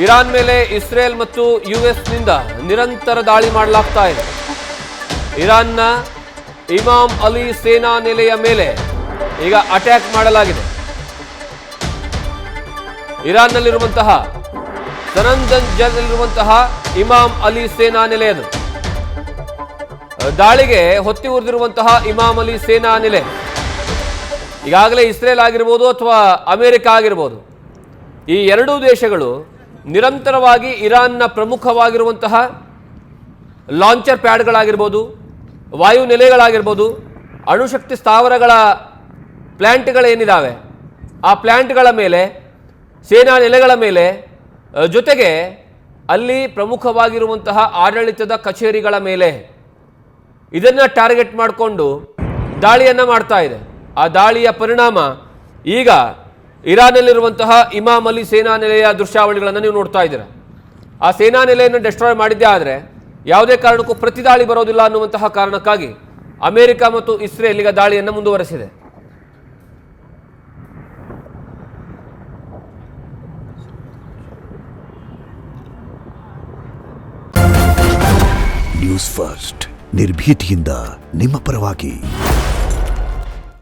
Iran ಮೇಲೆ Israel ಮತ್ತು ಯುಎಸ್ನಿಂದ ನಿರಂತರ ದಾಳಿ ಮಾಡಲಾಗ್ತಾ ಇದೆ. ಇರಾನ್ನ ಇಮಾಮ್ ಅಲಿ ಸೇನಾ ನೆಲೆಯ ಮೇಲೆ ಈಗ ಅಟ್ಯಾಕ್ ಮಾಡಲಾಗಿದೆ. ಇರಾನ್ನಲ್ಲಿರುವಂತಹ ಸನಂದನ್ಜಲ್ಲಿರುವಂತಹ ಇಮಾಮ್ ಅಲಿ ಸೇನಾ ನೆಲೆಯದು. ದಾಳಿಗೆ ಹೊತ್ತಿ ಉರಿದಿರುವಂತಹ ಇಮಾಮ್ ಅಲಿ ಸೇನಾ ನೆಲೆ ಈಗಾಗಲೇ ಇಸ್ರೇಲ್ ಆಗಿರ್ಬೋದು ಅಥವಾ ಅಮೆರಿಕ ಆಗಿರ್ಬೋದು, ಈ ಎರಡೂ ದೇಶಗಳು ನಿರಂತರವಾಗಿ ಇರಾನ್ನ ಪ್ರಮುಖವಾಗಿರುವಂತಹ ಲಾಂಚರ್ ಪ್ಯಾಡ್ಗಳಾಗಿರ್ಬೋದು, ವಾಯು ನೆಲೆಗಳಾಗಿರ್ಬೋದು, ಅಣುಶಕ್ತಿ ಸ್ಥಾವರಗಳ ಪ್ಲ್ಯಾಂಟ್ಗಳೇನಿದ್ದಾವೆ ಆ ಪ್ಲ್ಯಾಂಟ್ಗಳ ಮೇಲೆ, ಸೇನಾ ನೆಲೆಗಳ ಮೇಲೆ, ಜೊತೆಗೆ ಅಲ್ಲಿ ಪ್ರಮುಖವಾಗಿರುವಂತಹ ಆಡಳಿತದ ಕಚೇರಿಗಳ ಮೇಲೆ ಇದನ್ನು ಟಾರ್ಗೆಟ್ ಮಾಡಿಕೊಂಡು ದಾಳಿಯನ್ನು ಮಾಡ್ತಾ ಇದೆ. ಆ ದಾಳಿಯ ಪರಿಣಾಮ ಈಗ ಇರಾನ್ನಲ್ಲಿರುವಂತಹ ಇಮಾಮ್ ಅಲಿ ಸೇನಾ ನೆಲೆಯ ದೃಶ್ಯಾವಳಿಗಳನ್ನು ನೀವು ನೋಡ್ತಾ ಇದ್ದೀರಾ. ಆ ಸೇನಾ ನೆಲೆಯನ್ನು ಡೆಸ್ಟ್ರಾಯ್ ಮಾಡಿದ್ದೇ ಆದರೆ ಯಾವುದೇ ಕಾರಣಕ್ಕೂ ಪ್ರತಿದಾಳಿ ಬರೋದಿಲ್ಲ ಅನ್ನುವಂತಹ ಕಾರಣಕ್ಕಾಗಿ ಅಮೆರಿಕ ಮತ್ತು ಇಸ್ರೇಲ್ ಈಗ ದಾಳಿಯನ್ನು ಮುಂದುವರೆಸಿದೆ. ನ್ಯೂಸ್ ಫಸ್ಟ್ ನಿರ್ಭೀತಿಯಿಂದ ನಿಮ್ಮ ಪರವಾಗಿ.